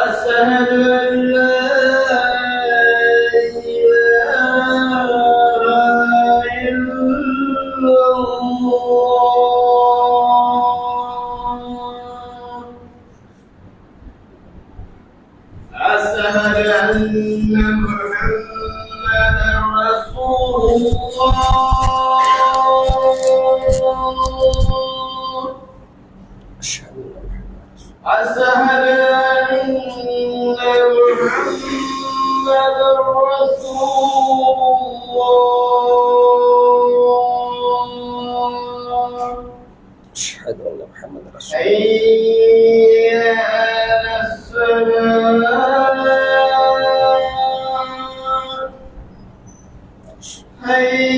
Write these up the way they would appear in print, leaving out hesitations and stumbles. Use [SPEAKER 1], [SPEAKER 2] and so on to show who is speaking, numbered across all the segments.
[SPEAKER 1] أشهد أن لا إله إلا الله أشهد أن محمدا رسول الله أشهد أن محمدا رسول الله أشهد أن محمدا رسول الله حي على الصلاة حي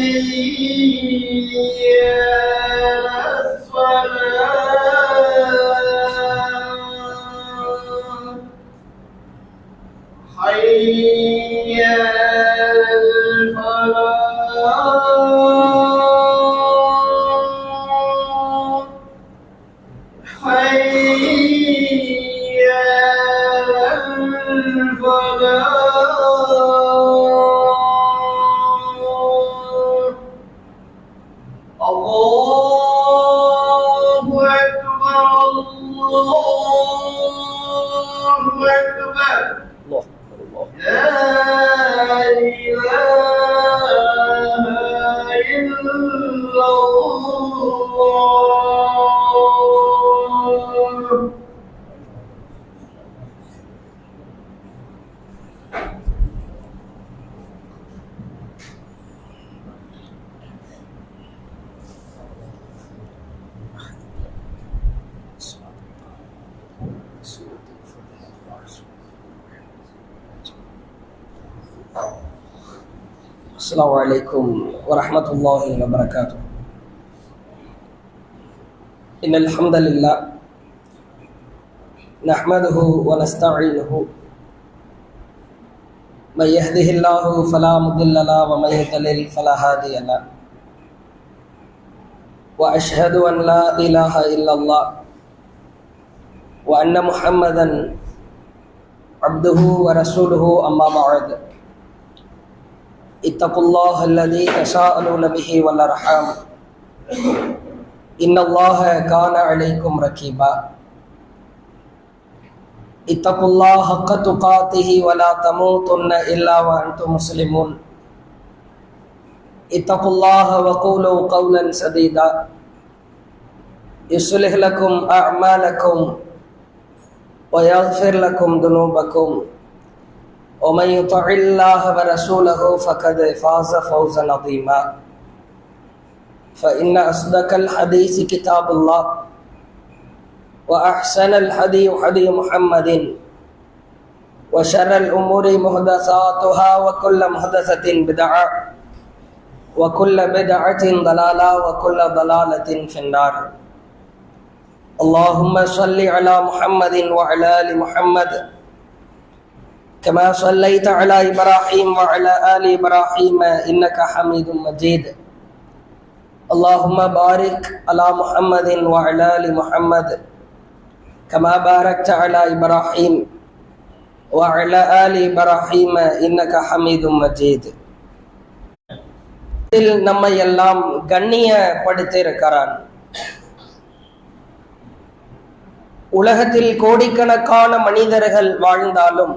[SPEAKER 1] على الصلاة حي على الفلاح حي على الفلاح الله أكبر الله أكبر لا إله إلا الله.
[SPEAKER 2] السلام عليكم ورحمة الله وبركاته. إن الحمد لله نحمده ونستعينه من يهده الله فلا مضل له ومن يضلل فلا هادي له وأشهد أن لا إله إلا الله وأن محمدا عبده ورسوله أما بعد اتقوا الله الذي تساءلون به والأرحام إن الله كان عليكم رقيبا اتقوا الله حق تقاته ولا تموتن إلا وأنتم مسلمون اتقوا الله وقولوا قولا سديدا يصلح لكم أعمالكم ويغفر لكم ذنوبكم ومن يطع الله ورسوله فقد فاز فوزا عظيما فإن أصدق الحديث كتاب الله وأحسن الهدي هدي محمد وشر الأمور محدثاتها وكل محدثة بدعة وكل بدعة ضلالة وكل ضلالة في النار. اللهم صل على محمد وعلى آل محمد كما صليت على إبراهيم وعلى آل إبراهيم إنك حميد مجيد. اللهم بارك على محمد وعلى آل محمد كما باركت على إبراهيم وعلى آل إبراهيم إنك حميد مجيد. நம்மை எல்லாம் கண்ணியப்படுத்தியிருக்கிறான். உலகத்தில் கோடிக்கணக்கான மனிதர்கள் வாழ்ந்தாலும்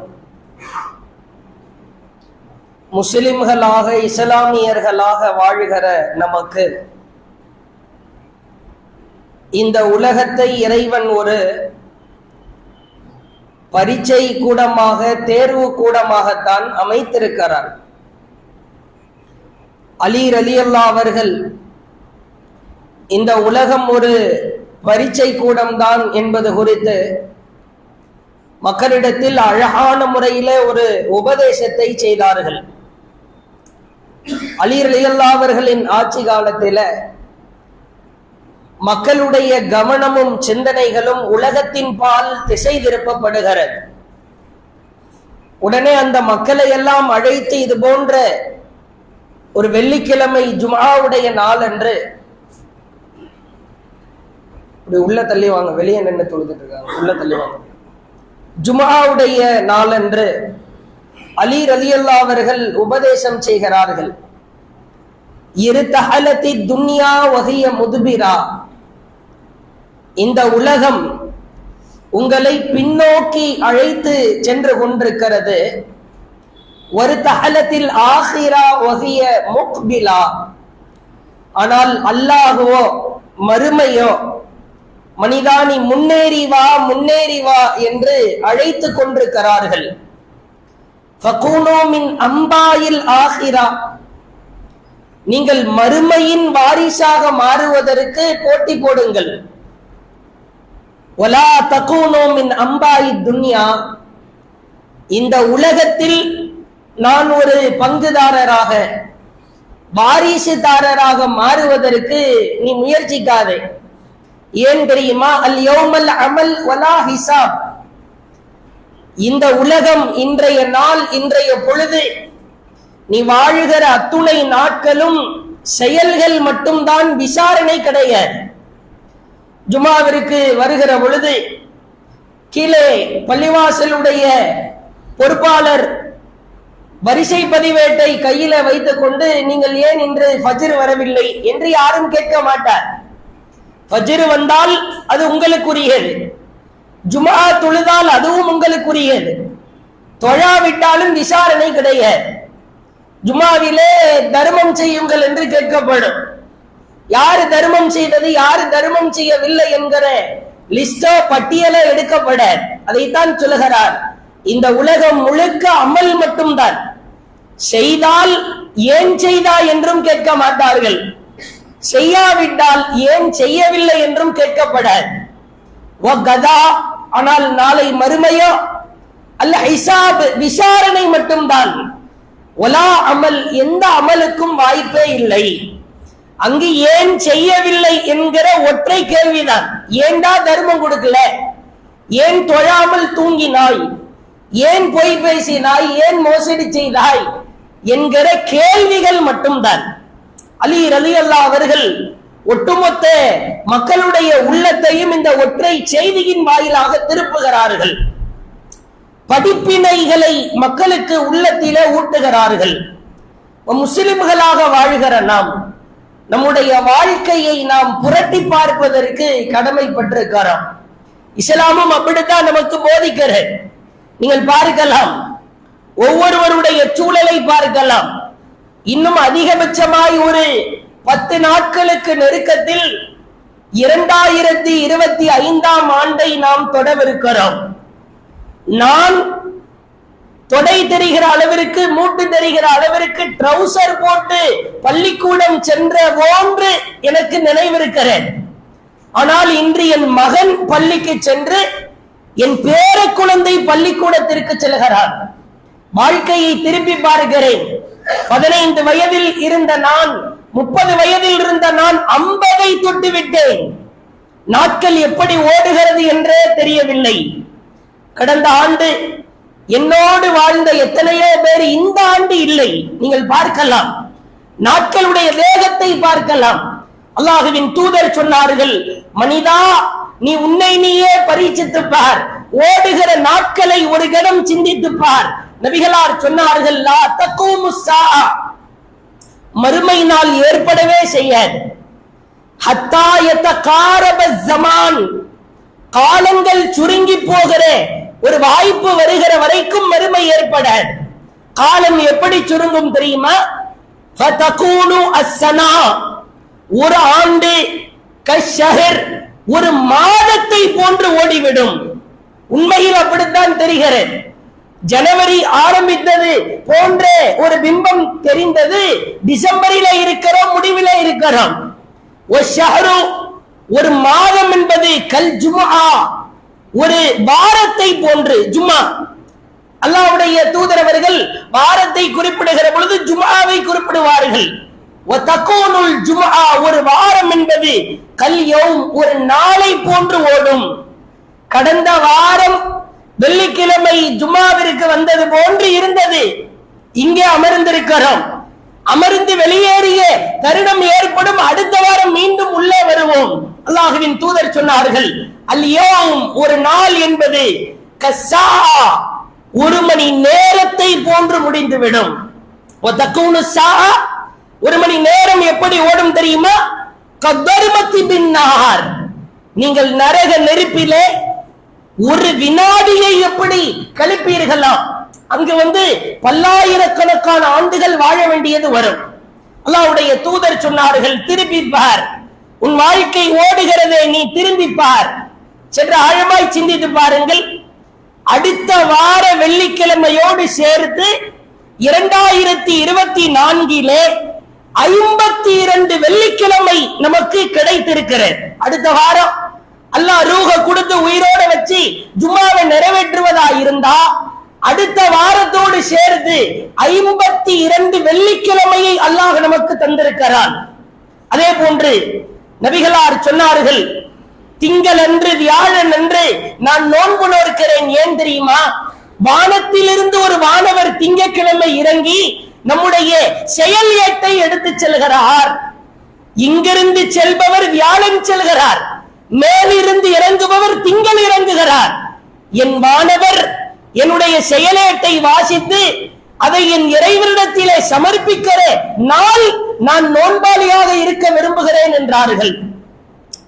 [SPEAKER 2] முஸ்லிம்களாக இஸ்லாமியர்களாக வாழ்கிற நமக்கு இந்த உலகத்தை இறைவன் ஒரு பரீட்சை கூடமாக தேர்வு கூடமாகத்தான் அமைத்திருக்கிறார். அலி ரலியல்லாஹு அவர்கள் இந்த உலகம் ஒரு பரீட்சை கூடம்தான் என்பது குறித்து மக்களிடத்தில் அழகான முறையில ஒரு உபதேசத்தை செய்தார்கள். அலி ரலியல்லாஹு அவர்களின் ஆட்சி காலத்தில மக்களுடைய கவனமும் சிந்தனைகளும் உலகத்தின் பால் திசை திருப்பப்படுகிறது. உடனே அந்த மக்களை எல்லாம் அழைத்து இது போன்ற ஒரு வெள்ளிக்கிழமை ஜும்ஆவுடைய நாள் அன்று இப்படி உள்ள தள்ளி வாங்க, வெளியே நின்று தொழுதுட்டு இருக்காங்க, உள்ள தள்ளி வாங்க. ஜும்ஆவுடைய நாளன்று அலி ரலியல்லாஹு அவர்கள் உபதேசம் செய்கிறார்கள். இருதஹலத்தி துன்யா வஹிய முதுபிரா, இந்த உலகம் உங்களை பின்னோக்கி அழைத்து சென்று கொண்டிருக்கிறது. ஒரு தஹலத்தில் ஆஹிரா வஹிய முக்பிலா, ஆனால் அல்லாஹுவோ மறுமையோ மனிதா நீ முன்னேறி வா முன்னேறி வா என்று அழைத்து கொண்டிருக்கிறார்கள். ஃபகூனு மின் அம்பாயில் ஆஹிரா, நீங்கள் மறுமையின் வாரிசாக மாறுவதற்கு போட்டி போடுங்கள். வலா தகூனு மின் அம்பாயி துன்யா, இந்த உலகத்தில் நான் ஒரு பங்குதாரராக வாரிசுதாரராக மாறுவதற்கு நீ முயற்சிக்காதே. ஏன் தெரியுமா? அல் யௌமல் அமல் வலா ஹிசாப், இந்த உலகம், இன்றைய நாள், இன்றைய பொழுது, நீ வாழுகிற அத்துணை நாட்களும் செயல்கள் மட்டும்தான், விசாரணை கிடையாது. ஜுமாவிற்கு வருகிற பொழுது கீழே பள்ளிவாசலுடைய பொறுப்பாளர் வரிசை பதிவேட்டை கையில வைத்துக் கொண்டு, நீங்கள் ஏன் இன்று ஃபஜ்ர் வரவில்லை என்று யாரும் கேட்க மாட்டார். ஃபஜ்ர் வந்தால் அது உங்களுக்குரியது, ஜுமா தொழுதால் அதுவும் உங்களுக்குரியது, தொழாவிட்டாலும் விசாரணை கிடையாது. ஜுமாவிலே தர்மம் செய்யுங்கள் என்று கேட்கப்படும். யாரு தர்மம் செய்தது, யாரு தர்மம் செய்யவில்லை என்கிற லிஸ்டோ பட்டியலோ எடுக்கப்பட, அதைத்தான் சொல்லுகிறார். இந்த உலகம் முழுக்க அமல் மட்டும்தான், செய்தால் ஏன் செய்தாய் என்றும் கேட்க மாட்டார்கள், செய்யாவிட்டால் ஏன் செய்யவில்லை என்றும் கேட்கப்படாது. ஆனால் நாளை மறுமையோ அல்ல ஹிசாப், விசாரணை மட்டும்தான். ஒலா அமல், எந்த அமலுக்கும் வாய்ப்பே இல்லை. அங்கு ஏன் செய்யவில்லை என்கிற ஒற்றை கேள்விதான். ஏண்டா தர்மம் கொடுக்கல, ஏன் தொழாமல் தூங்கினாய், ஏன் பொய் பேசினாய், ஏன் மோசடி செய்தாய் என்கிற கேள்விகள் மட்டும்தான். அலி ரலியல்லாஹு அவர்கள் ஒட்டுமொத்த மக்களுடைய உள்ளத்தையும் இந்த ஒற்றை செய்தியின் வாயிலாக திருப்புகிறார்கள். படிப்பினைகளை மக்களுக்கு உள்ளத்திலே ஊட்டுகிறார்கள். முஸ்லிம்களாக வாழ்கிற நாம் நம்முடைய வாழ்க்கையை நாம் புரட்டி பார்ப்பதற்கு கடமைப்பட்டிருக்கிறோம். இஸ்லாமும் அப்படித்தான் நமக்கு போதிக்கிறது. நீங்கள் பார்க்கலாம், ஒவ்வொருவருடைய சூழலை பார்க்கலாம். இன்னும் அதிகபட்சமாய் ஒரு 10 நாட்களுக்கு நெருக்கத்தில் 2025ஆம் ஆண்டை நாம் தொடவிருக்கிறோம். நான் தொடை தெரிகிற அளவிற்கு, மூட்டு தெரிகிற அளவிற்கு ட்ரௌசர் போட்டு பள்ளிக்கூடம் சென்ற போன்று எனக்கு நினைவிருக்கிறேன். ஆனால் இன்று என் மகன் பள்ளிக்கு சென்று என் பேர குழந்தை பள்ளிக்கூடத்திற்கு செல்கிறார். வாழ்க்கையை திருப்பி பார்க்கிறேன். 15 வயதில் இருந்த நான், 30 வயதில் இருந்த நான் 50ஐ தொட்டு விட்டேன். நாட்கள் எப்படி ஓடுகிறது என்றே தெரியவில்லை. கடந்த ஆண்டு என்னோடு வாழ்ந்த எத்தனையோ பேர் இந்த ஆண்டு இல்லை. நீங்கள் பார்க்கலாம், நாட்களுடைய வேகத்தை பார்க்கலாம். அல்லாஹ்வின் தூதர் சொன்னார்கள், மனிதா நீ உன்னை நீயே பரீட்சித்து பார், ஓடுகிற நாட்களை ஒரு கணம் சிந்தித்து பார். நபிகளார் சொன்னார்கள், லா தகூமு ஸாஅ, மறுமை நாள் ஏற்படவே செய்யாது. ஹத்தா யதகாரப ஸமான், காலங்கள் சுருங்கி போகிற ஒரு வாய்ப்பு வருகிற வரைக்கும் மறுமை ஏற்படாது. காலம் எப்படி சுருங்கும் தெரியுமா? ஃபதகூனு அஸ்ஸனா, ஒரு ஆண்டு கஷ்ஷஹர், ஒரு மாதத்தை போன்று ஓடிவிடும். உண்மையில் அப்படித்தான் தெரிகிறது. ஜனவரி ஆரம்பித்தது போன்ற ஒரு பிம்பம் தெரிந்தது. டிசம்பரில இருக்கிறோம், முடிவில இருக்கிறோம். ஒரு மாதம் என்பது கல் ஜும்ஆ, ஒரு வாரத்தை போன்று. ஜும்மா, அல்லாஹ்வுடைய தூதர் அவர்கள் வாரத்தை குறிப்பிடுகிற பொழுது ஜும்ஆவை குறிப்பிடுவார்கள். வதகூனுல் ஜும்ஆ, ஒரு வாரம் என்பது கல் யௌம், ஒரு நாளை போன்று ஓடும். கடந்த வாரம் வெள்ளிக்கிழமை ஜும்ஆவிற்கு வந்தது போன்று இருந்தது. இங்கே அமர்ந்திருக்கிறோம். அமர்ந்து வெளியேறிய தருணம் ஏற்படும். அடுத்த வாரம் மீண்டும் உள்ளே வருவோம். அல்லாஹ்வின் தூதர் சொன்னார்கள், அல்-யௌம் ஒரு நாள் என்பது கஸ்ஸா ஒரு மணி நேரத்தை போன்று முடிந்துவிடும். வதகுனு ஸாஅ ஒரு மணி நேரம் எப்படி ஓடும் தெரியுமா? கதர்மத்தி பின்னார் நீங்கள் நரக நெருப்பிலே ஒரு வினாடியை எப்படி கழிப்பீர்களா? அங்கு பல்லாயிரக்கணக்கான ஆண்டுகள் வாழ வேண்டியது வரும். அல்லாஹ்வுடைய தூதர் சொன்னார்கள், திரும்பி பார், உன் வாழ்க்கை ஓடுகிறதே, நீ திரும்பி பார். சென்று ஆழமாய் சிந்தித்து பாருங்கள். அடுத்த வார வெள்ளிக்கிழமையோடு சேர்த்து 2024 52 வெள்ளிக்கிழமை நமக்கு கிடைத்திருக்கிறது. அடுத்த வாரம் அல்லாஹ் ரூஹ கொடுத்து உயிரோட வச்சு ஜும்மாவை நிறைவேற்றுவதா இருந்தா அடுத்த வாரத்தோடு சேர்த்து 52 வெள்ளிக்கிழமையை அல்லாஹ் நமக்கு தந்திருக்கிறான். அதே போன்று நபிகளார் சொன்னார்கள், திங்கள் அன்று வியாழன் அன்று நான் நோன்பு நோக்கிறேன். ஏன் தெரியுமா? வானத்திலிருந்து ஒரு வானவர் திங்கட்கிழமை இறங்கி நம்முடைய செயல் ஏட்டை எடுத்து செல்கிறார். இங்கிருந்து செல்பவர் வியாழன் செல்கிறார், மேலிருந்து இறங்குபவர் திங்கள் இறங்குகிறார். என் வானவர் என்னுடைய செயலேட்டை வாசித்து அதை என் இறைவனிடத்திலே சமர்ப்பிக்கிற நாள் நான் நோன்பாளியாக இருக்க விரும்புகிறேன் என்றார்கள்.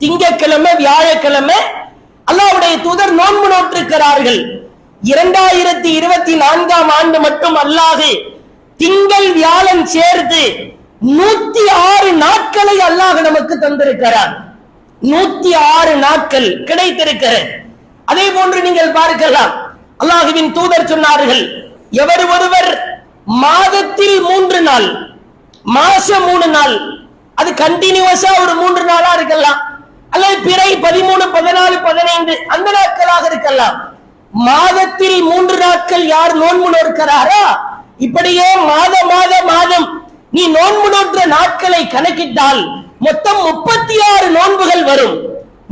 [SPEAKER 2] திங்கட்கிழமை வியாழக்கிழமை அல்லாஹ்வுடைய தூதர் நோன்பு நோற்றிருக்கிறார்கள். 2024 ஆண்டு மட்டும் அல்லாஹ் திங்கள் வியாழன் சேர்த்து 106 நாட்களை அல்லாஹ் நமக்கு தந்திருக்கிறார். 106 நாட்கள் கிடைத்திருக்கிறது. அதே போன்று நீங்கள் பார்க்கலாம், அல்லாஹ்வின் தூதர் சொன்னார்கள், எவர் ஒருவர் மாதத்தில் 3 நாள், மாசம் 3 நாள், அது கண்டினியூஸா ஒரு 3 நாளா இருக்கலாம், அல்லது பிறை 13, 14, 15 அந்த நாட்களாக இருக்கலாம். மாதத்தில் 3 நாட்கள் யார் நோன்பு நோக்கிறாரோ, இப்படியே மாதம் நீ நோன்பு நோற்ற நாட்களை கணக்கிட்டால் மொத்தம் 36 நோன்புகள் வரும்.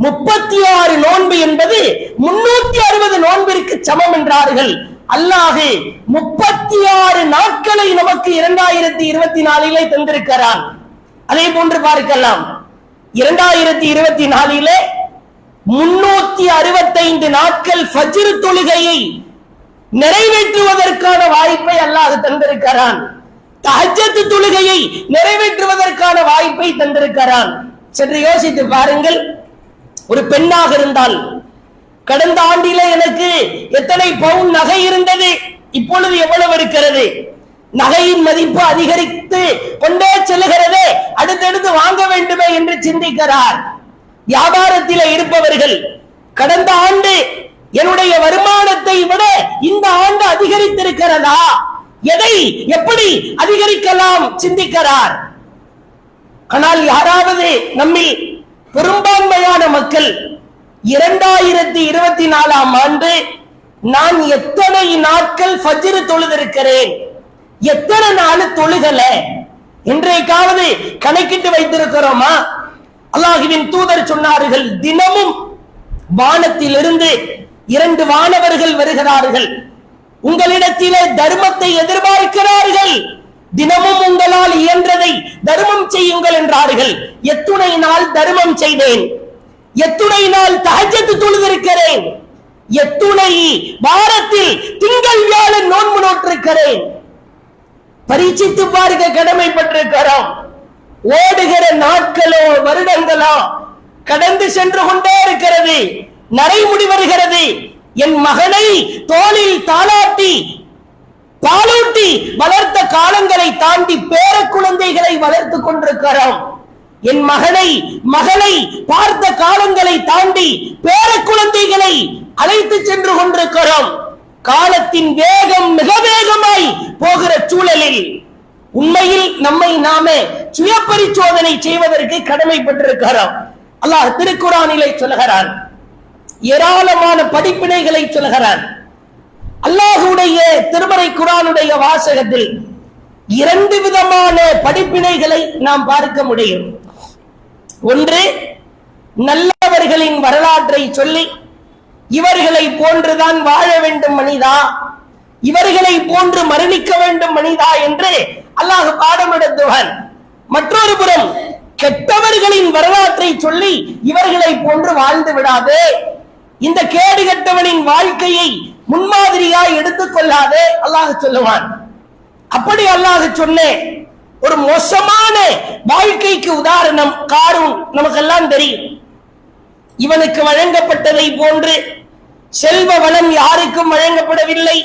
[SPEAKER 2] 36 நோன்பு என்பது 360 நோன்பிற்கு சமம் என்றார்கள். அல்லாஹ் 36 நாட்களை நமக்கு 2024 தந்திருக்கிறான். அதே போன்று பார்க்கலாம், 2024 365 நாட்கள் ஃபஜ்ர் தொழுகையை நிறைவேற்றுவதற்கான வாய்ப்பை அல்லாஹ் தந்திருக்கிறான். தஹஜ்ஜத் தொழுகையை நிறைவேற்றுவதற்கான வாய்ப்பை தந்திருக்கிறான். சற்று யோசித்து பாருங்கள். ஒரு பெண்ணாக இருந்தால், கடந்த ஆண்டிலே எனக்கு எத்தனை பவுன் நகை இருந்தது, இப்பொழுது எவ்வளவு இருக்கிறது? நகையின் மதிப்பு அதிகரித்து கொண்டே செல்கிறதே, அடுத்தடுத்து வாங்க வேண்டுமே என்று சிந்திக்கிறார். வியாபாரத்தில் இருப்பவர்கள், கடந்த ஆண்டு என்னுடைய வருமானத்தை விட இந்த ஆண்டு அதிகரித்திருக்கிறதா, எதை எப்படி அதிகரிக்கலாம் சிந்திக்கிறார். ஆனால் யாராவது நம்மில் பெரும்பான்மையான மக்கள் 2024 ஆண்டு நான் எத்தனை நாட்கள் ஃபஜ்ர் தொழுதிருக்கிறேன், எத்தனை நாள் தொழுகல என்றைக்காவது கணக்கிட்டு வைத்திருக்கிறோமா? அல்லாஹ்வின் தூதர் சொன்னார்கள், தினமும் வானத்திலிருந்து 2 வானவர்கள் வருகிறார்கள், உங்களிடத்திலே தர்மத்தை எதிர்பார்க்கிறார்கள், தினமும் உங்களால் இயன்றதை தர்மம் செய்யுங்கள் என்றார்கள். எத்துணை நாள் தர்மம் செய்தேன், எத்துணை நாள் தஹஜ்ஜத் தொழுதிருக்கிறேன், எத்துணை வாரத்தில் திங்கள் வியாழன் நோன்பு நோற்றிருக்கிறேன். பரீட்சித்து பார்க்க கடமைப்பட்டிருக்கிறோம். ஓடுகிற நாட்களோ வருடங்களோ கடந்து சென்று கொண்டே இருக்கிறது, நரைமுடி வருகிறது. என் மகனை தோளில் தாளாட்டி பாலூட்டி வளர்த்த காலங்களை தாண்டி பேர குழந்தைகளை வளர்த்து கொண்டிருக்கிறோம். என் மகளை பார்த்த காலங்களை தாண்டி பேர குழந்தைகளை அழைத்து சென்று கொண்டிருக்கிறோம். காலத்தின் வேகம் மிக வேகமாய் போகிற சூழலில் உண்மையில் நம்மை நாமே சுய பரிசோதனை செய்வதற்கு கடமைப்பட்டிருக்கிறோம். அல்லாஹ் திருக்குர்ஆனிலே சொல்கிறான், ஏராளமான படிப்பினைகளை சொல்கிறான். அல்லாஹ்வுடைய திருமறை குர்ஆனுடைய வாசகத்தில் 2 விதமான படிப்பினைகளை நாம் பார்க்க முடியும். ஒன்று, நல்லவர்களின் வரலாற்றை சொல்லி இவர்களை போன்றுதான் வாழ வேண்டும் மனிதா, இவர்களை போன்று மரணிக்க வேண்டும் மனிதா என்று அல்லாஹ் பாடம் நடத்துவான். மற்றொரு புறம் கெட்டவர்களின் வரலாற்றை சொல்லி இவர்களை போன்று வாழ்ந்து விடாதே, இந்த கேடு கெட்டவனின் வாழ்க்கையை முன்மாதிரியாய் எடுத்துக் கொள்ளாதே அல்லாஹ் சொல்லுவான். அப்படி அல்லாஹ் சொன்ன ஒரு மோசமான வாழ்க்கைக்கு உதாரணம் காரூன். நமக்கெல்லாம் தெரியும், இவனுக்கு வழங்கப்பட்டதை போன்று செல்வ வளம் யாருக்கும் வழங்கப்படவில்லை.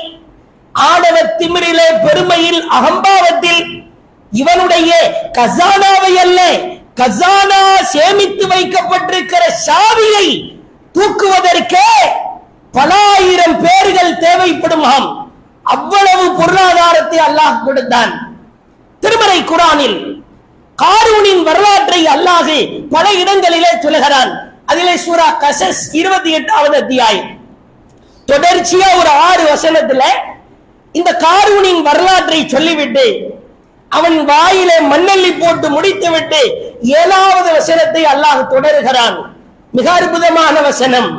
[SPEAKER 2] ஆணவ திமிரிலே, பெருமையில், அகம்பாவத்தில் இவனுடைய கசானாவை அல்ல, கசானா சேமித்து வைக்கப்பட்டிருக்கிற சாவியை தூக்குவதற்கே பல ஆயிரம் பேர்கள் தேவைப்படுமாம். அவ்வளவு பொருளாதாரத்தை அல்லாஹ் கொடுத்தான். திருமறை குர்ஆனில் காரூனின் வரலாற்றை அல்லாஹ் பல இடங்களிலே சொல்கிறான். அதிலே சூரா கஸஸ் 28வது அத்தியாயம் தொடர்ச்சியா ஒரு 6 வசனத்துல இந்த காரூனின் வரலாற்றை சொல்லிவிட்டு அவன் வாயிலே மண்ணள்ளி போட்டு முடித்துவிட்டு 7வது வசனத்தை அல்லாஹ் தொடர்கிறான். மிக அற்புதமான வசனம்.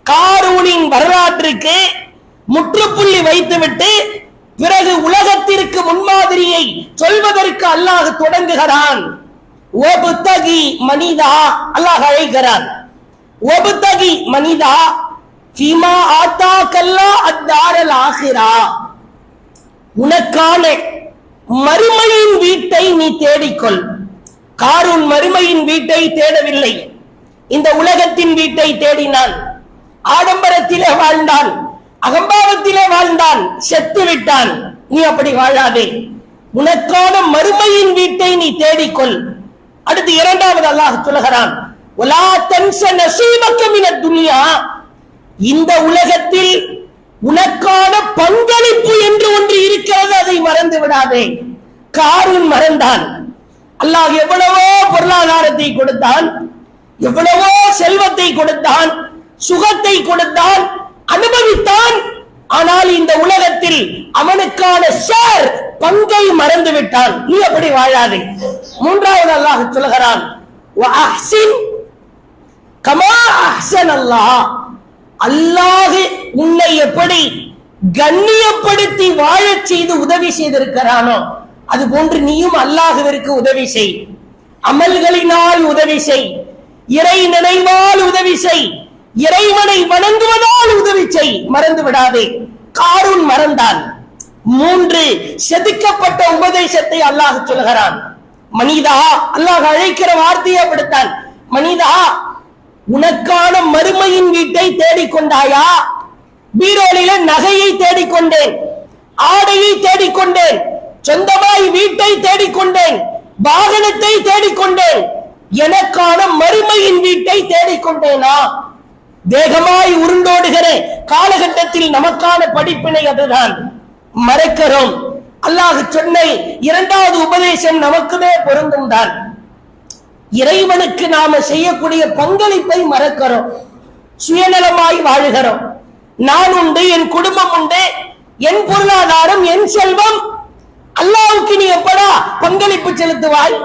[SPEAKER 2] காரூனின் வரலாற்றுக்கு முற்றுப்புள்ளி வைத்துவிட்டு பிறகு உலகத்திற்கு முன்மாதிரியை சொல்வதற்கு அல்லாஹ் தொடங்குகிறான். ஒபுத்தகி மனிதா, அல்லாஹ் அழைக்கிறான். ஒபுத்தகி மனிதா ஃபீமா ஆத்தாக்கல்லா அத்தாரல் ஆகிரா, உனக்கான மறுமையின் வீட்டை நீ தேடிக்கொள். காரூன் மறுமையின் வீட்டை தேடவில்லை, இந்த உலகத்தின் வீட்டை தேடினான். ஆடம்பரத்திலே வாழ்ந்தான், அகம்பாவத்திலே வாழ்ந்தான், செத்து விட்டான். நீ அப்படி வாழாதே, உனக்கான மறுமையின் வீட்டை நீ தேடிக்கொள். அடுத்து 2வது அல்லாஹ் சொல்கிறான், வலா தன்ஸ நஸீபக மினத் துன்யா, இந்த உலகத்தில் உனக்கான பங்களிப்பு என்று ஒன்று இருக்கிறது, அதை மறந்து விடாதே. காரூன் மறந்தான். அல்லாஹ் எவ்வளவோ பொருளாதாரத்தை கொடுத்தான், எவ்வளவோ செல்வத்தை கொடுத்தான், சுகத்தை கொடுத்தான், அனுபவித்தான். ஆனால் இந்த உலகத்தில் அவனுக்கான ஷேர், பங்கை மறந்து விட்டான். நீ அப்படி வாழாதே. 3வது அல்லாஹ் சொல்கிறான், வஅஹ்சின் கமா அஹ்ஸன அல்லாஹ், அல்லாஹ் உன்னை எப்படி கண்ணியப்படுத்தி வாழச் செய்து உதவி செய்திருக்கிறானோ அது போன்று நீயும் அல்லாஹ்விற்கு உதவி செய். அமல்களினால் உதவி செய், இறை நினைவால் உதவி செய், இறைவனை வணங்குவதால் உதவி செய், மறந்து விடாதே. காரூன் மறந்தான். 3 செதுக்கப்பட்ட உபதேசத்தை அல்லாஹ் சொல்கிறான். மனிதா, அல்லாஹ் அழைக்கிற வார்த்தையை அப்படித்தான். மனிதா, உனக்கான மறுமையின் வீட்டை தேடிக்கொண்டாயா? பீரோலில நகையை தேடிக்கொண்டேன், ஆடையை தேடிக்கொண்டேன், சொந்தமாய் வீட்டை தேடிக்கொண்டேன், வாகனத்தை தேடிக்கொண்டேன், எனக்கான மறுமையின் வீட்டை தேடிக்கொண்டேனா? வேகமாய் உருண்டோடுகிற காலகட்டத்தில் நமக்கான படிப்பினை அதுதான். மறைக்கிறோம். அல்லாஹ் சொன்ன 2வது உபதேசம் நமக்குமே பொருந்தும் தான். இறைவனுக்கு நாம செய்யக்கூடிய பங்களிப்பை மறக்கிறோம், சுயநலமாய் வாழுகிறோம். நான் உண்டு, என் குடும்பம் உண்டு, என் பொருளாதாரம், என் செல்வம். அல்லாஹ்வுக்கு நீ எப்படா பங்களிப்பு செலுத்துவாய்?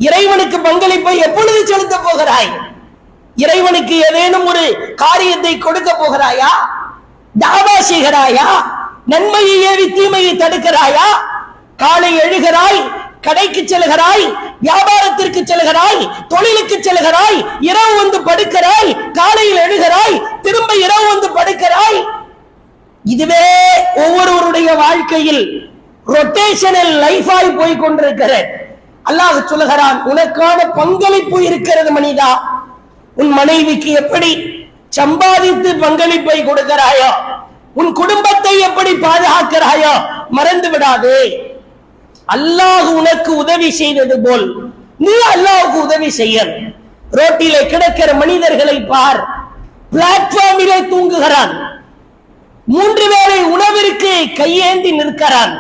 [SPEAKER 2] இறைவனுக்கு பங்களிப்பை எப்பொழுது செலுத்த போகிறாய்? இறைவனுக்கு ஏதேனும் ஒரு காரியத்தை கொடுக்க போகிறாயா? தாவா செய்கிறாயா? நன்மையை ஏவி தீமையை தடுக்கிறாயா? காலை எழுகிறாய், கடைக்கு செல்கிறாய், வியாபாரத்திற்கு செல்கிறாய், தொழிலுக்கு செல்கிறாய், இரவு வந்து படுக்கிறாய், காலையில் எழுகிறாய், திரும்ப இரவு வந்து படுக்கிறாய். இதுவே ஒவ்வொருவருடைய வாழ்க்கையில் ரொட்டேஷனல் லைஃபாய் போய் கொண்டிருக்கிற. அல்லாஹ் சொல்லுகிறான், உனக்கான பங்களிப்பு இருக்கிறது மனிதா. உன் மனைவிக்கு எப்படி சம்பாதித்து பங்களிப்பை கொடுக்கிறாயோ, உன் குடும்பத்தை எப்படி பாதுகாக்கிறாயோ மறந்து விடாதே. அல்லாஹ் உனக்கு உதவி செய்தது போல் நீ அல்லாஹ்வுக்கு உதவி செய்ய. ரோட்டிலே கிடக்கிற மனிதர்களை பார், பிளாட்ஃபார்மிலே தூங்குகிறான், 3 வேளை உணவிற்கு கையேந்தி நிற்கிறான்.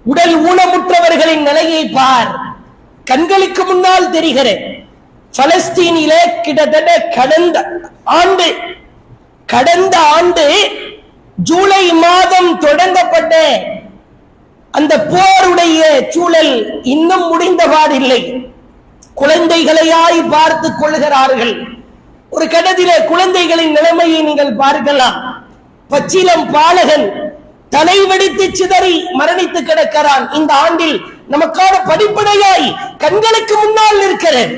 [SPEAKER 2] உடல் ஊனமுற்றவர்களின் நிலையை பார், கண்களுக்கு முன்னால் தெரிகிற. பலஸ்தீனிலே கிட்டத்தட்ட கடந்த ஆண்டு ஜூலை மாதம் தொடங்கப்பட்ட அந்த போருடைய சூழல் இன்னும் முடிந்தபாடில்லை. குழந்தைகளையாய் பார்த்து கொள்கிறார்கள். ஒரு கடத்திலே குழந்தைகளின் நிலைமையை நீங்கள் பார்க்கலாம். பச்சிலம் பாலகன் தலை வெடித்து சிதறி மரணித்து கிடக்கிறான். இந்த ஆண்டில் நமக்கான படிப்படையாய் கண்களுக்கு முன்னால் இருக்கிறது.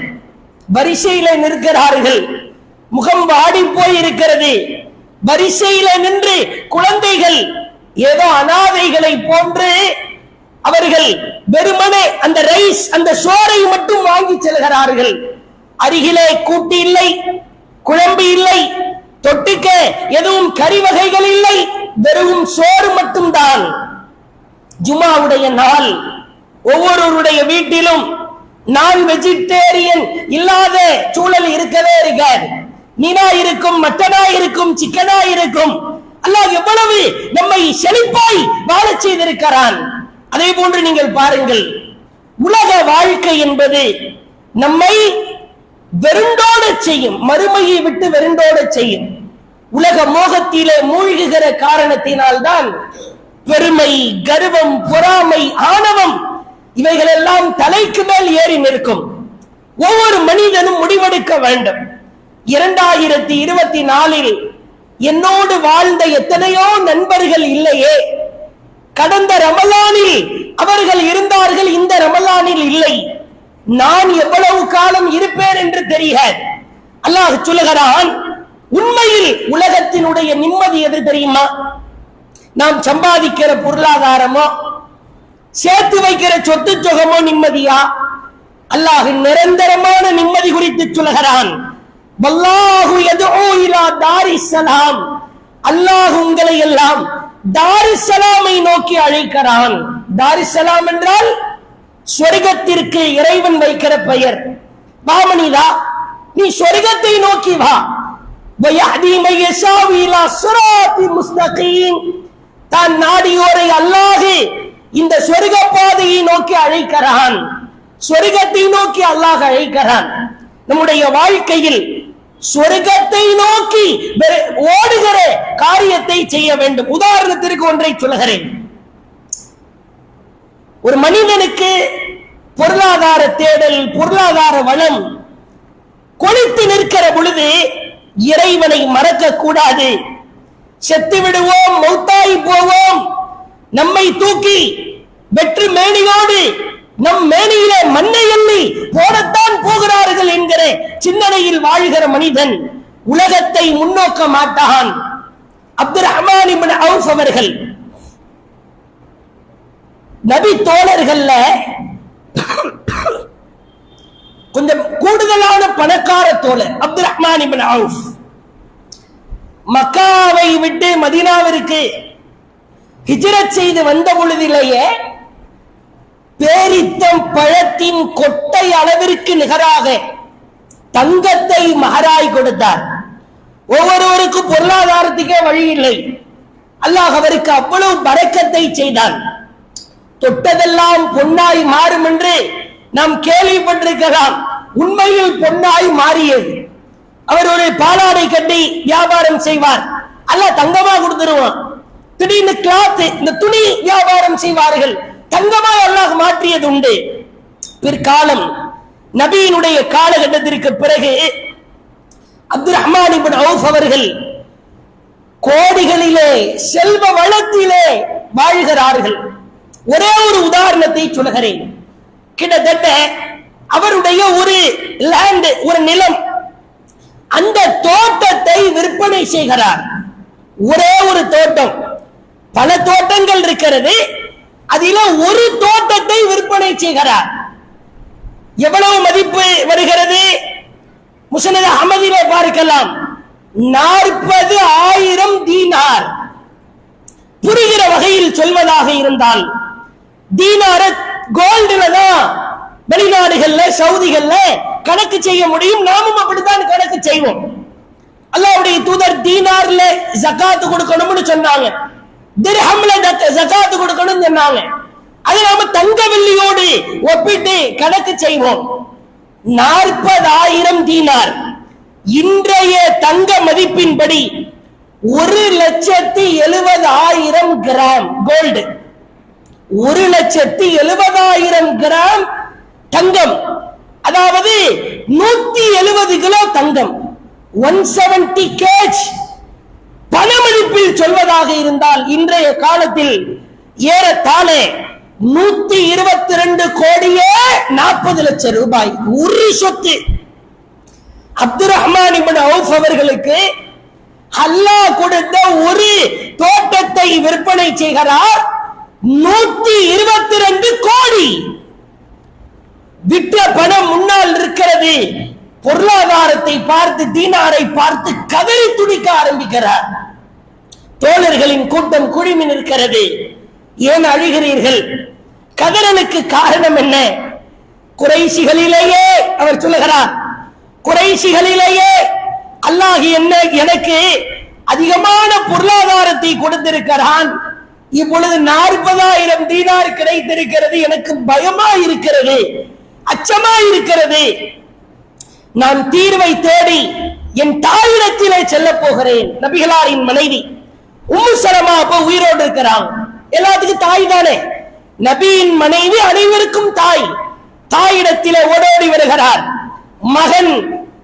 [SPEAKER 2] வரிசையில நிற்கிறார்கள், முகம் வாடி போயிருக்கிறது. வரிசையில நின்று குழந்தைகள் ஏதோ அனாதைகளை போன்று அவர்கள் வெறுமனே அந்த ரைஸ், அந்த சோறை மட்டும் வாங்கி செல்கிறார்கள். அருகிலே கூட்டு இல்லை, குழம்பு இல்லை, தொட்டுக்க எதுவும் கறி வகைகள் இல்லை, வெறும் சோறு மட்டும்தான். ஜுமாவுடைய நாள், ஒவ்வொருவருடைய வீட்டிலும் நான் வெஜிடேரியன் இல்லாத சூழல் இருக்கவே இருக்காது. மீனா இருக்கும், மட்டனா இருக்கும், சிக்கனா இருக்கும். அல்லாஹ் எவ்வளவு நம்மை செழிப்பாய் வாழச் செய்திருக்கிறான். அதே போன்று நீங்கள் பாருங்கள், உலக வாழ்க்கை என்பது நம்மை வெறுண்டோட செய்யும், மறுமையை விட்டு வெறுண்டோட செய்யும். உலக மோகத்திலே மூழ்குகிற காரணத்தினால் தான் பெருமை, கர்வம், பொறாமை, ஆணவம் இவைகள் எல்லாம் தலைக்கு மேல் ஏறி நிற்கும். ஒவ்வொரு மனிதனும் முடிவெடுக்க வேண்டும். 2024 என்னோடு வாழ்ந்த எத்தனையோ நண்பர்கள் இல்லையே, கடந்த ரமலானில் அவர்கள் இருந்தார்கள், இந்த ரமலானில் இல்லை. நான் எவ்வளவு காலம் இருப்பேன் என்று தெரியாது. அல்லாஹ் சொல்லுகிறான், உண்மையில் உலகத்தினுடைய நிம்மதி எது தெரியுமா? நாம் சம்பாதிக்கிற பொருளாதாரமோ சேர்த்து வைக்கிற சொத்து சொகமோ நிம்மதியா? அல்லாஹ் நிரந்தரமான நிம்மதி குறித்து சொல்லுகிறான். வல்லாஹு யதுஉ இலா தாரிஸ்ஸலாம். அல்லாஹ் உங்களை எல்லாம் தாரிஸ்ஸலாமை நோக்கி அழைக்கிறான். தாரிஸ்ஸலாம் என்றால் சொர்க்கத்திற்கு இறைவன் வைக்கிற பெயர். வா மனிதா, நீ சொர்க்கத்தை நோக்கி வா. வயஹ்தி மய்யஷாஉ இலா ஸிராத்தி முஸ்தகீம். தான் நாடியோரை அல்லாஹ் இந்த சொர்க்க பாதையை நோக்கி அழைக்கிறான். சொர்க்கத்தை நோக்கி அல்லாஹ் அழைக்கிறான். நம்முடைய வாழ்க்கையில் சொர்க்கத்தை நோக்கி ஓடுகிற காரியத்தை செய்ய வேண்டும். உதாரணத்திற்கு ஒன்றை சொல்கிறேன். ஒரு மனிதனுக்கு பொருளாதார தேடல், பொருளாதார வளம் கொளித்து நிற்கிற பொழுது இறைவனை மறக்க கூடாது. செத்து விடுவோம், மௌத்தாய் போவோம், நம்மை தூக்கி வெற்று மேனியோடு நம் மேனியில மண்ணை எண்ணி போடத்தான் போகிறார்கள் என்கிற சிந்தனையில் வாழ்கிற மனிதன் உலகத்தை முன்னோக்க மாட்டான். அப்துல் ரஹ்மான் இப்னு அவுஃப் அவர்கள் நபி தோழர்கள்ல கொஞ்சம் கூடுதலான பணக்கார தோழர் அப்துல் ரஹ்மான் இப்னு அவுஃப். மக்காவை விட்டு மதீனாவிற்கு ஹிஜ்ரத் செய்து வந்த பொழுதிலேயே பேரித்தம் பழத்தின் கொட்டை அளவிற்கு நிகராக தங்கத்தை மகராய் கொடுத்தார். ஒவ்வொருவருக்கும் பொருளாதாரத்துக்கே வழி இல்லை. அல்லாஹ் அவருக்கு அவ்வளவு பரக்கத்தை செய்தான். தொட்டதெல்லாம் பொன்னாய் மாறும் என்று நாம் கேள்விப்பட்டிருக்கலாம். உண்மையில் பொன்னாய் மாறியது. அவர் ஒரு பாலாடை கட்டி வியாபாரம் செய்வார், அல்லாஹ் தங்கமா கொடுத்துருவான். திடீர்னு கிளாத், இந்த துணி வியாபாரம் செய்வார்கள், தங்கமாய் அல்லாஹ் மாற்றியது உண்டு. பிற்காலம் நபியினுடைய காலகட்டத்திற்கு பிறகு அப்துல் ரஹ்மான் இப்னு அவுஃப் அவர்கள் கோடிகளிலே செல்வ வளத்திலே வாழ்கிறார்கள். ஒரே ஒரு உதாரணத்தை சொல்கிறேன். கிட்டத்தட்ட அவருடைய ஒரு லேண்ட், ஒரு நிலம், அந்த தோட்டத்தை விற்பனை செய்கிறார். ஒரே ஒரு தோட்டம், பல தோட்டங்கள் இருக்கிறது, அதில ஒரு தோட்டத்தை விற்பனை செய்கிறார். எவ்வளவு மதிப்பு வருகிறது? முஸ்னத் அஹ்மதிலே பார்க்கலாம், 40,000 தீனார். புரிகிற வகையில் சொல்வதாக இருந்தால், தீனார கோல்டுல தான் வெளிநாடுகள்ல, சவுதிகள்ல கணக்கு செய்ய முடியும். நாமும் அப்படித்தான் கணக்கு செய்வோம். அல்லாஹ்வுடைய தூதர் தீனார்ல ஜகாத் கொடுக்கணும்னு சொன்னாங்க, திர்ஹம்ல ஜகாத் கொடுக்கணும்னு சொன்னாங்க. அது நாம தங்க வெள்ளியோடு ஒப்பிட்டு கணக்கு செய்வோம். 40,000 தீனார் இன்றைய தங்க மதிப்பின்படி 1,70,000 கிராம் கோல்டு, 1,70,000 கிராம் தங்கம், அதாவது 170 கிலோ தங்கம், 170 kg. பணமதிப்பில் சொல்வதாக இருந்தால் இன்றைய காலத்தில் ஏறத்தாழ 122 கோடியே 40 லட்சம் ரூபாய் ஒரு சொத்து. அப்துல் ரஹ்மான் இப்னு அவுஃப் அவர்களுக்கு அல்லாஹ் கொடுத்த ஒரு தோட்டத்தை விற்பனை செய்கிறார். 122 கோடி விற்ற பணம் முன்னால் இருக்கிறது. பொருளாதாரத்தை பார்த்து, தீனாரை பார்த்து கதறி துடிக்க ஆரம்பிக்கிறார். தோழர்களின் கூட்டம் குழுமி நிற்கிறது. ஏன் அழுகிறீர்கள்? கதறலுக்கு காரணம் என்ன? குறைஷிகளிலேயே அவர் சொல்லுகிறார், குறைஷிகளிலேயே அல்லாஹ் என்ன எனக்கு அதிகமான பொருளாதாரத்தை கொடுத்திருக்கிறான். இப்பொழுது 40,000 தீனார் கிடைத்திருக்கிறது. எனக்கு பயமா இருக்கிறது, அச்சமா இருக்கிறது. நான் தீர்வை தேடி என் தாயிடத்திலே செல்ல போகிறேன். நபிகளாரின் மனைவி உம்மு சலமா அப்ப உயிரோடு இருக்கிறாங்க. எல்லாத்துக்கும் தாய் தானே. நபியின் மனைவி அனைவருக்கும் தாய். தாயிடத்திலே ஓடோடி வருகிறார். மகன்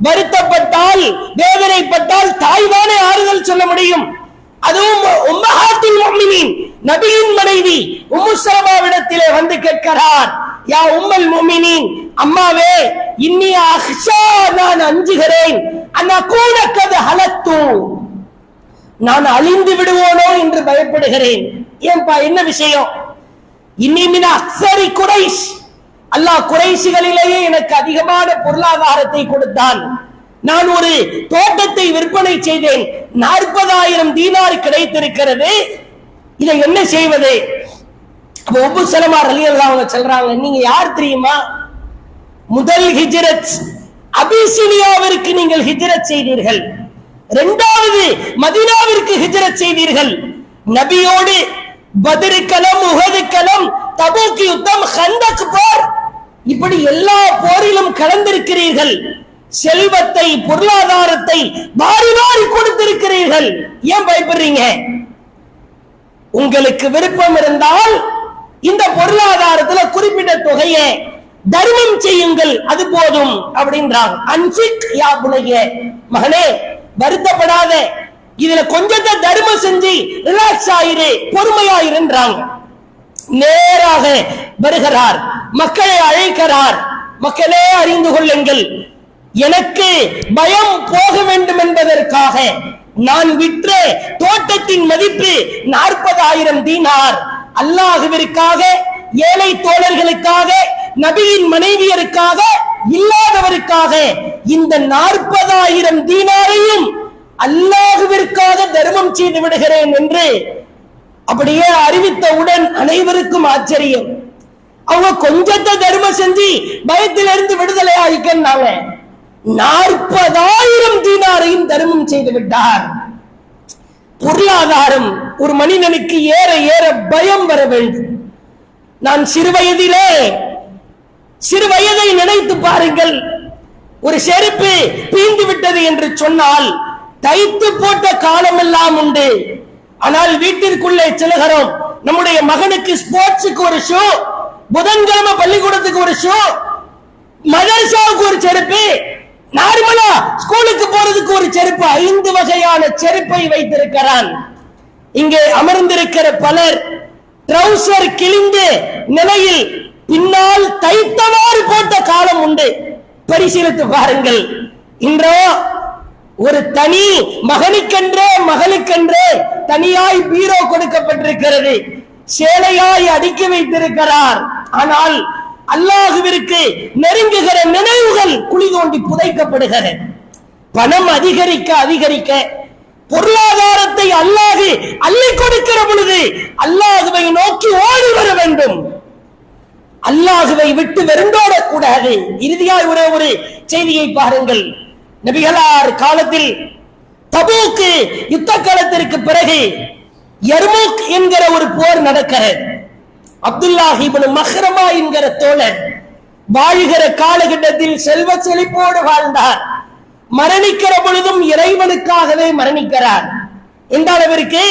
[SPEAKER 2] வருத்தப்பட்டால், வேதனைப்பட்டால் தாய் தானே ஆறுதல் சொல்ல முடியும். அதுவும் உம்மஹாத்துல் முஃமினீன் நபியின் மனைவி உம்மு சலமாவிடத்திலே வந்து கேட்கிறார், யா உம்முல் முஃமினீன், அம்மாவே, இன்னி அக்ஷா, நான் அஞ்சுகிறேன், அன்னகூன கத் ஹலத்து, நான் அழிந்து விடுவோனோ என்று பயப்படுகிறேன். ஏன்பா, என்ன விஷயம்? இன்னி மின் அக்ஸரி குரைஷ், அல்லாஹ் குறைஷிகளிலேயே எனக்கு அதிகமான பொருளாதாரத்தை கொடுத்தான். நான் ஒரு தோட்டத்தை விற்பனை செய்தேன். 40,000 தீனார் கிடைத்திருக்கிறது. இதை என்ன செய்வது? அப்ப உம்மு சலமா ரலியல்லாஹு அன்ஹா சொல்றாங்க, நீங்க யார் தெரியுமா? முதல் ஹிஜ்ரத் அபிசினியாவிற்கு நீங்கள் ஹிஜ்ரத் செய்தீர்கள். இரண்டாவது மதீனாவிற்கு ஹிஜ்ரத் செய்தீர்கள். நபியோடு பத்ர் களம், உஹது களம், தபூக் யுத்தம், கந்தக் போர், இப்படி எல்லா போரிலும் கலந்திருக்கிறீர்கள். செல்வத்தை, பொருளாதாரத்தை வாரி வாரி கொடுத்திருக்கிறீர்கள். ஏன் பயப்படுறீங்க? உங்களுக்கு விருப்பம் இருந்தால் இந்த பொருளாதாரத்துல குறிப்பிட்ட தொகையை தர்மம் செய்யுங்கள், அது போதும் அப்படின்றாங்க. அன்ஃபிக் யா புனைய, மகனே வருத்தப்படாத, இதுல கொஞ்சத்தை தர்மம் செஞ்சு ரிலாக்ஸ் ஆயிரு, பொறுமையாயிருன்றாங்க. நேராக வருகிறார், மக்களை அழைக்கிறார். மக்களே அறிந்து கொள்ளுங்கள், எனக்கு பயம் போக வேண்டும் என்பதற்காக நான் விற்ற தோட்டத்தின் மதிப்பு 40,000 தீனார். அல்லாஹ்விற்காக, ஏழை தோழர்களுக்காக, நபியின் மனைவியருக்காக, இல்லாதவருக்காக இந்த 40,000 தீனாரையும் அல்லாஹ்விற்காக தர்மம் செய்து விடுகிறேன் என்று அப்படியே அறிவித்தவுடன் அனைவருக்கும் ஆச்சரியம். அவங்க கொஞ்சத்தை தர்மம் செஞ்சு பயத்திலிருந்து விடுதலை ஆகிக்கிறாங்க. 40,000 தீனாரையும் தர்மம் செய்து விட்டார். பொருளாதாரம் ஒரு மனிதனுக்கு ஏற ஏற பயம் வர வேண்டும். நான் சிறு வயதை நினைத்து பாருங்கள். ஒரு செருப்பு பீந்து விட்டது என்று சொன்னால் தைத்து போட்ட காலம் எல்லாம் உண்டு. ஆனால் வீட்டிற்குள்ளே செல்கிறோம், நம்முடைய மகனுக்கு ஸ்போர்ட்ஸுக்கு ஒரு ஷூ, புதன்கிழமை பள்ளிக்கூடத்துக்கு ஒரு ஷூ, மதரசாவுக்கு ஒரு செருப்பு, நார்மலா ஸ்கூலுக்கு போறதுக்கு ஒரு செருப்பு, 5 வகையான செருப்பை வைத்திருக்கிறான். இங்கே அமர்ந்திருக்கிற பலர் ட்ரவுசர் கிழிந்த நிலையில் பின்னால் தைத்தவாறு போட்ட காலம் உண்டு. பரிசீலித்து பாருங்கள். இன்றோ ஒரு தனி மகனுக்கென்றே மகளுக்கென்றே தனியாய் பீரோ கொடுக்கப்பட்டிருக்கிறது, சேலையாய் அடுக்கி வைத்திருக்கிறார். ஆனால் அல்லாஹ்விற்கு நெருங்குகிற நினைவுகள் குழி தோண்டி புதைக்கப்படுகிறது. பணம் அதிகரிக்க அதிகரிக்க பொருளாதாரத்தை அல்லாஹ் அள்ளி கொடுக்கிற பொழுது அல்லாஹ்வை நோக்கி ஓடி வர வேண்டும். அல்லாஹ்வை விட்டு வெறுண்டோட கூடாது. இறுதியாய் ஒரே ஒரு செய்தியை பாருங்கள். நபிகளார் காலத்தில் தபூக் யுத்த காலத்திற்கு பிறகு யர்முக் என்கிற ஒரு போர் நடக்கிறது. அப்துல்லாஹ் இப்னு மஹ்ரமா என்கிற தோழர் வாழ்கிற காலகட்டத்தில் செல்வ செழிப்போடு வாழ்ந்தார். மரணிக்கிற பொழுதும் இறைவனுக்காகவே மரணிக்கிறார். இந்த அளவிற்கு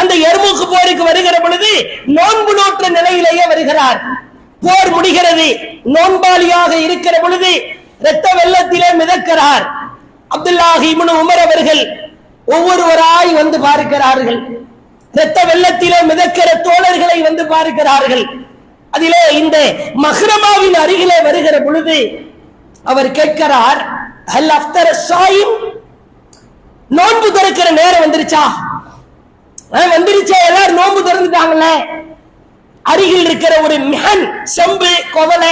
[SPEAKER 2] அந்த யர்முக் போருக்கு வருகிற பொழுது நோன்பு நோற்ற நிலையிலேயே வருகிறார். போர் முடிகிறது. நோன்பாளியாக இருக்கிற பொழுது இரத்த வெள்ளத்திலே மிதக்கிறார். அப்துல்லாஹ் இப்னு உமர் அவர்கள் ஒவ்வொருவராய் வந்து பார்க்கிறார்கள். இரத்த வெள்ளத்திலே மிதக்கிற தோழர்களை வந்து பார்க்கிறார்கள். அதிலே இந்த மஹ்ரமாவின் அருகிலே வருகிற பொழுது அவர் கேட்கிறார், ஹல் அஃப்தர் ஸாயிம், நோன்பு திறக்கிற நேரம் வந்துருச்சா? வந்துருச்சா? எல்லாரும் நோன்பு திறந்துட்டாங்கல்ல. அருகில் இருக்கிற ஒரு மிஹன், செம்பு கொவலை,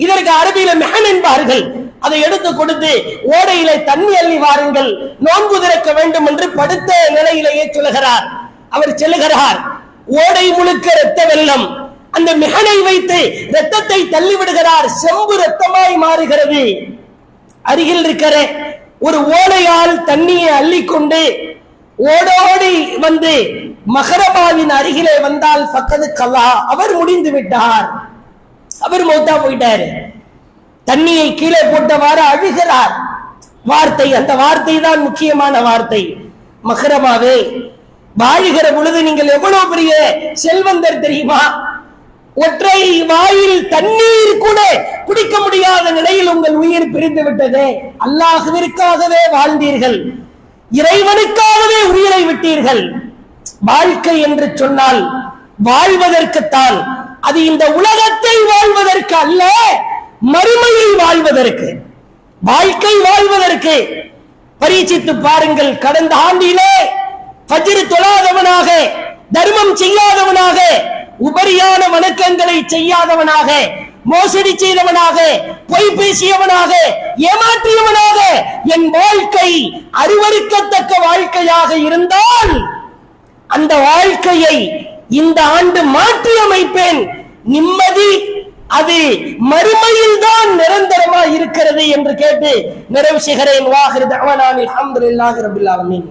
[SPEAKER 2] இதற்கு அரபியில மிஹன் என்பார்கள், அதை எடுத்து கொடுத்து ஓடையிலே தண்ணி அள்ளி வாருங்கள், நோன்பு திறக்க வேண்டும் என்று படுத்த நிலையிலேயே சொல்லுகிறார். அவர் செல்லுகிறார். ஓடை முழுக்க இரத்த வெள்ளம். அந்த மிஹனை வைத்து இரத்தத்தை தள்ளி விடுகிறார். செம்பு இரத்தமாய் மாறுகிறது. அருகில் இருக்கிற ஒரு ஓடையால் தண்ணியை அள்ளிக்கொண்டு ஓடோடி வந்து மஹ்ரமாவின் அருகிலே வந்தால் ஃபக்கது கலா, அவர் முடிந்து விட்டார், அவர் மௌத்தா போயிட்டாரு. தண்ணியை கீழே போட்டவாறு அழுகிறார். வார்த்தை, அந்த வார்த்தை தான் முக்கியமான வார்த்தை. மஹ்ரமாவே, வாழுகிற பொழுது நீங்கள் எவ்வளவு பெரிய செல்வந்தர் தெரியுமா? ஒற்றை வாயில் தண்ணீர் கூட குடிக்க முடியாத நிலையில் உங்கள் உயிர் பிரிந்து விட்டதே. அல்லாஹ்விற்காகவே வாழ்ந்தீர்கள், இறைவனுக்காகவே உயிரை விட்டீர்கள். வாழ்க்கை என்று சொன்னால் வாழ்வதற்குத்தான். அது இந்த உலகத்தை வாழ்வதற்கு அல்ல, மறுமையை வாழ்வதற்கு, வாழ்க்கை வாழ்வதற்கு. பரீட்சித்து பாருங்கள். கடந்த ஆண்டிலே ஃபஜ்ர் தொழாதவனாக, தர்மம் செய்யாதவனாக, உபரியான வணக்கங்களை செய்யாதவனாக, மோசடி செய்தவனாக, பொய் பேசியவனாக, ஏமாற்றியவனாக என் வாழ்க்கை அருவருக்கத்தக்க வாழ்க்கையாக இருந்தால் அந்த வாழ்க்கையை இந்த ஆண்டு மாற்றி அமைப்பேன். நிம்மதி அது மறுமையில் தான் நிரந்தரமா இருக்கிறது என்று கேட்டு நிறைவு செய்கிறேன். வாஹிரு தஅவானா அல்ஹம்துலில்லாஹி ரப்பில் ஆலமீன்.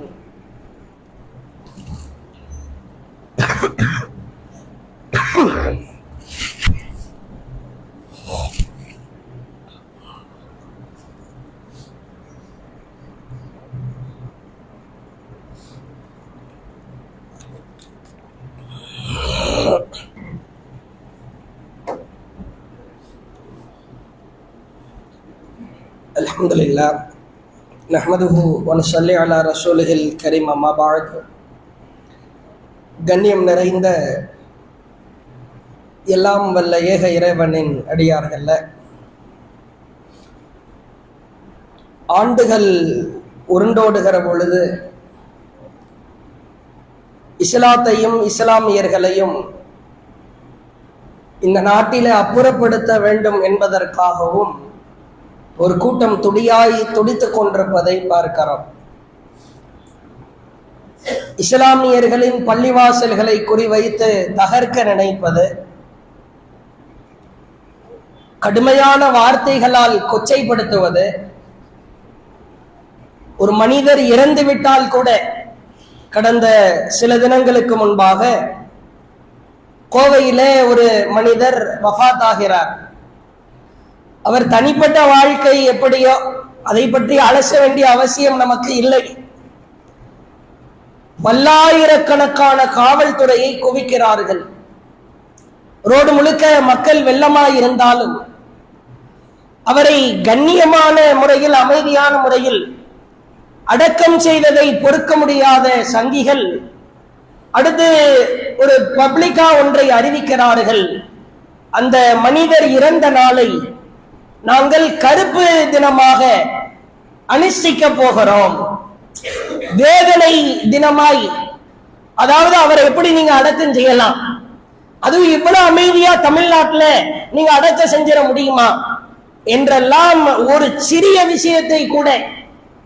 [SPEAKER 2] அல்ஹம்துலில்லாஹ் நஹ்மதுஹு வ நுஸல்லி அலா ரசூலிஹில் கரீம். அம்மா பஅத். கண்ணியம் நிறைந்த எல்லாம் வல்ல ஏக இறைவனின் அடியார்கள்ல, ஆண்டுகள் உருண்டோடுகிற பொழுது இஸ்லாத்தையும் இஸ்லாமியர்களையும் இந்த நாட்டிலே அப்புறப்படுத்த வேண்டும் என்பதற்காகவும் ஒரு கூட்டம் துடித்துக் கொண்டிருப்பதை பார்க்கிறோம். இஸ்லாமியர்களின் பள்ளிவாசல்களை குறிவைத்து தகர்க்க நினைப்பது, கடுமையான வார்த்தைகளால் கொச்சைப்படுத்துவது, ஒரு மனிதர் இறந்து விட்டால் கூட, கடந்த சில தினங்களுக்கு முன்பாக கோவையிலே ஒரு மனிதர் வஃபாத் ஆகிறார். அவர் தனிப்பட்ட வாழ்க்கை எப்படியோ அதை பற்றி அலச வேண்டிய அவசியம் நமக்கு இல்லை. பல்லாயிரக்கணக்கான காவல்துறையை குவிக்கிறார்கள். ரோடு முழுக்க மக்கள் வெள்ளமாயிருந்தாலும் அவரை கண்ணியமான முறையில், அமைதியான முறையில் அடக்கம் செய்ததை பொறுக்க முடியாத சங்கிகள் அடுத்து ஒரு பப்ளிகா ஒன்றை அறிவிக்கிறார்கள். அந்த மனிதர் இறந்த நாளை நாங்கள் கருப்பு தினமாக அனுஷ்டிக்க போகிறோம், வேதனை தினமாய். அதாவது அவரை எப்படி நீங்க அடக்கம் செய்யலாம், அதுவும் இவ்வளவு அமைதியா தமிழ்நாட்டுல நீங்க அடக்கம் செஞ்சிட முடியுமா என்றெல்லாம் ஒரு சிறிய விஷயத்தை கூட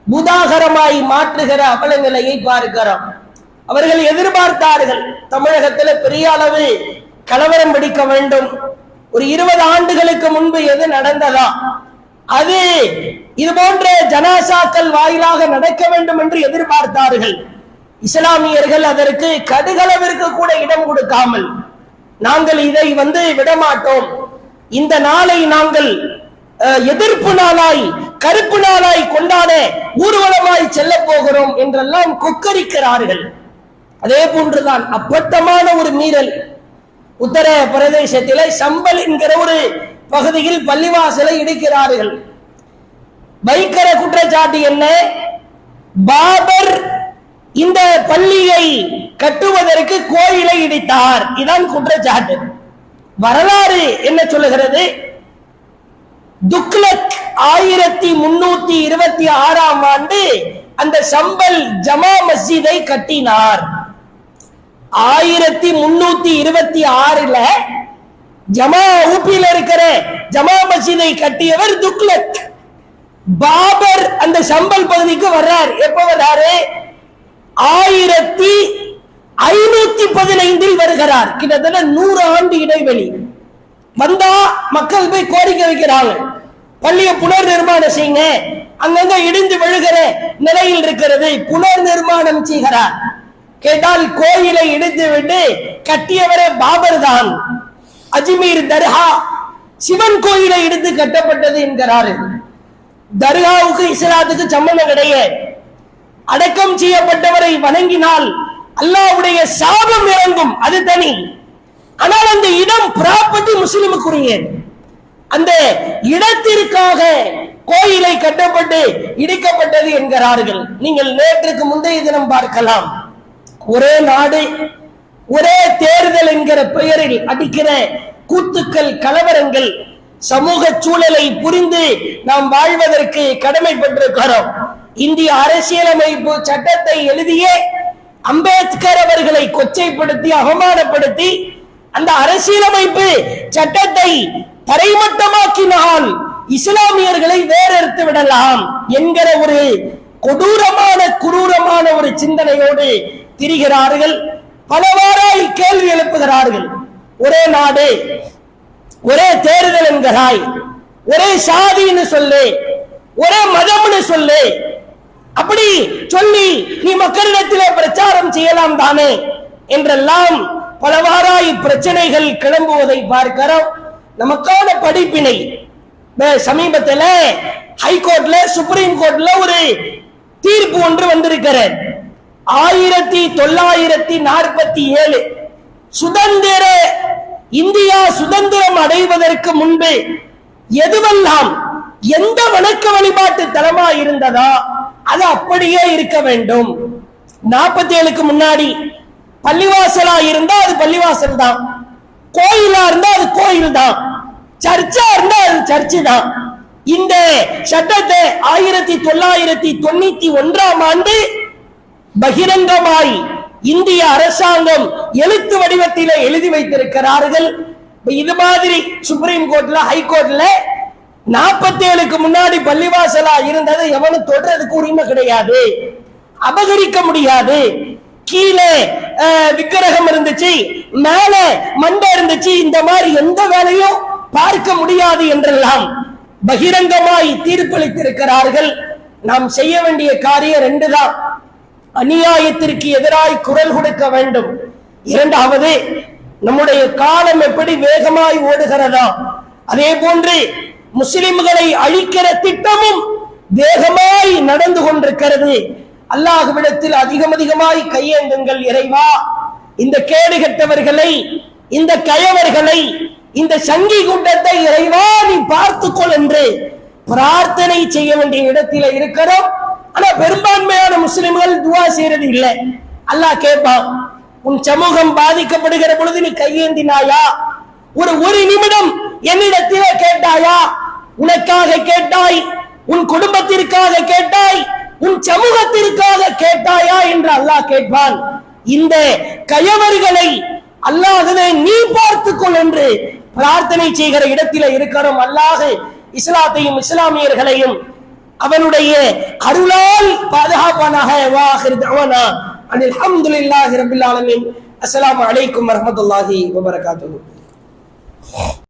[SPEAKER 2] பூதாகரமாய் மாற்றுகிற அவலநிலையை பார்க்கிறோம். அவர்கள் எதிர்பார்த்தார்கள் தமிழகத்தில் பெரிய அளவு கலவரம் பிடிக்க வேண்டும். ஒரு 20 ஆண்டுகளுக்கு முன்பு எது நடந்ததா அது இது போன்ற ஜனாசாக்கள் வாயிலாக நடக்க வேண்டும் என்று எதிர்பார்த்தார்கள். இஸ்லாமியர்கள் அதற்கு கடுகளவிற்கு கூட இடம் கொடுக்காமல், நாங்கள் இதை விடமாட்டோம், இந்த நாளை நாங்கள் எதிர்ப்பு நாளாய், கருப்பு நாளாய் கொண்டாட ஊர்வலமாய் செல்ல போகிறோம் என்றெல்லாம் கொக்கரிக்கிறார்கள். அதே போன்றுதான் அப்பட்டமான ஒரு மீறல் உத்தர பிரதேசத்திலே சம்பல் என்கிற ஒரு பகுதியில் பள்ளிவாசலை இந்த பள்ளியை கட்டுவதற்கு கோயிலை இடித்தார். இதான் குற்றச்சாட்டு. வரலாறு என்ன சொல்லுகிறது? துக்ளக் 1326ஆம் ஆண்டு அந்த சம்பல் ஜமா மஸ்ஜிதை கட்டினார். 1326ல ஜமா ஊப்பியில் இருக்கிற ஜமா மஸ்ஜிதை கட்டியவர் துக்ளக். பாபர் அந்த சம்பல் பகுதிக்கு வர்றார். எப்ப வர்றாரு? 1515 வருகிறார். கிட்டத்தட்ட 100 ஆண்டு இடைவெளி. வந்தா மக்கள் போய் கோரிக்கை வைக்கிறாங்க, பள்ளியை புனர் நிர்மாணம் செய்யுங்க, அங்கங்க இடிந்து விழுகிற நிலையில் இருக்கிறது, புனர் நிர்மாணம் செய்கிறார். கேட்டால் கோயிலை இடித்து விட்டு கட்டியவரே பாபர் தான். அஜ்மீர் தர்கா சிவன் கோயிலை இடித்து கட்டப்பட்டது என்கிறார்கள். தர்காவுக்கு இஸ்லாத்துக்கு சம்பந்தம் கிடையாது. அடக்கம் செய்யப்பட்டவரை வணங்கினால் அல்லாஹ்வுடைய சாபம் இறங்கும், அது தனி. ஆனால் அந்த இடம் ப்ராப்பர்ட்டி முஸ்லிமுக்குரிய. அந்த இடத்திற்காக கோயிலை கட்டப்பட்டு இடிக்கப்பட்டது என்கிறார்கள். நீங்கள் நேற்றுக்கு முந்தைய தினம் பார்க்கலாம், ஒரே நாடு ஒரே தேர்தல் என்கிற பெயரில் அடிக்கிற கூத்துக்கள், கலவரங்கள். சமூக சூழலை புரிந்து நாம் வாழ்வதற்கு கடமைப்பட்டிருக்கிறோம். இந்திய அரசியலமைப்பு சட்டத்தை எழுதிய அம்பேத்கர் அவர்களை கொச்சைப்படுத்தி அவமானப்படுத்தி அந்த அரசியலமைப்பு சட்டத்தை தரைமட்டமாக்கினால் இஸ்லாமியர்களை வேறறுத்து விடலாம் என்கிற ஒரு கொடூரமான ஒரு சிந்தனையோடு திரிகிறார்கள். பலவாறாய் கேள்வி எழுப்புகிறார்கள். ஒரே நாடு ஒரே தேர்தல் என்கிறாய், ஒரே சாதின்னு சொல்லு, ஒரே மதம்னு சொல்லு, அப்படி சொல்லி நீ மக்களிடத்திலே பிரச்சாரம் செய்யலாம் தானே என்றெல்லாம் பலவாறாய் பிரச்சனைகள் கிளம்புவதை பார்க்கிறோம். நமக்கான படிப்பினை சமீபத்தில் ஹைகோர்ட்ல, சுப்ரீம் கோர்ட்ல ஒரு தீர்ப்பு ஒன்று வந்திருக்கிறது. 1947 சுதந்திர இந்தியா சுதந்திரம் அடைவதற்கு முன்பு எதுவெல்லாம் எந்த வணக்க வழிபாட்டு தலமா இருந்ததா அது அப்படியே இருக்க வேண்டும். 47க்கு முன்னாடி பள்ளிவாசலா இருந்தா அது பள்ளிவாசல் தான், கோயிலா இருந்தா அது கோயில் தான், சர்ச்சா இருந்தா அது சர்ச்சு தான். இந்த சட்டத்தை 1991ஆம் ஆண்டு பகிரங்கமாய் இந்திய அரசாங்கம் எழுத்து வடிவத்திலே எழுதி வைத்திருக்கிறார்கள். இது மாதிரி சுப்ரீம் கோர்ட்ல, ஹைகோர்ட்ல 47க்கு முன்னாடி பள்ளிவாசலா இருந்தது எவனும் தொடர்றதுக்கு உரிமை கிடையாது, அபகரிக்க முடியாது. கீழே விக்கிரகம் இருந்துச்சு, மேல மண்டை இருந்துச்சு, இந்த மாதிரி எந்த வேலையும் பார்க்க முடியாது என்றெல்லாம் பகிரங்கமாய் தீர்ப்பளித்திருக்கிறார்கள். நாம் செய்ய வேண்டிய காரியம் 2 தான். அநியாயத்திற்கு எதிராய் குரல் கொடுக்க வேண்டும். 2வது, நம்முடைய காலம் எப்படி வேகமாய் ஓடுகிறதா அதே போன்று முஸ்லிம்களை அழிக்கிற திட்டமும் வேகமாய் நடந்து கொண்டிருக்கிறது. அல்லாஹ்விடத்தில் அதிகமாய் கையேந்துங்கள். இறைவா, இந்த கேடுகட்டவர்களை, இந்த கயவர்களை, இந்த சங்கி கூட்டத்தை இறைவா நீ பார்த்துக்கொள் என்று பிரார்த்தனை செய்ய வேண்டிய இடத்தில் இருக்கிறோம். ஆனா பெரும்பான்மையான முஸ்லிம்கள் துவா செய்யறது இல்லை. அல்லாஹ் கேட்பான், உன் சமூகம் பாதிக்கப்படுகிற பொழுது நீ கையேந்தினாயா? ஒரு நிமிடம் என்னிடத்திலே கேட்டாயா? உனக்காக கேட்டாய், உன் குடும்பத்திற்காக கேட்டாய், உன் சமூகத்திற்காக கேட்டாயா என்று அல்லாஹ் கேட்பான். இந்த கயவர்களை அல்லாஹ்வே நீ பார்த்துக்கொள் என்று பிரார்த்தனை செய்கிற இடத்திலே இருக்கிறோம். அல்லாஹ் இஸ்லாத்தையும் இஸ்லாமியர்களையும் அவனுடைய அருளால் பாதுகாப்பானாக. வாஹிர் தஅவானா அனில் ஹம்துலில்லாஹி ரப்பில் ஆலமீன். அஸ்ஸலாமு அலைக்கும் வரஹ்மத்துல்லாஹி வபரகாத்துஹு.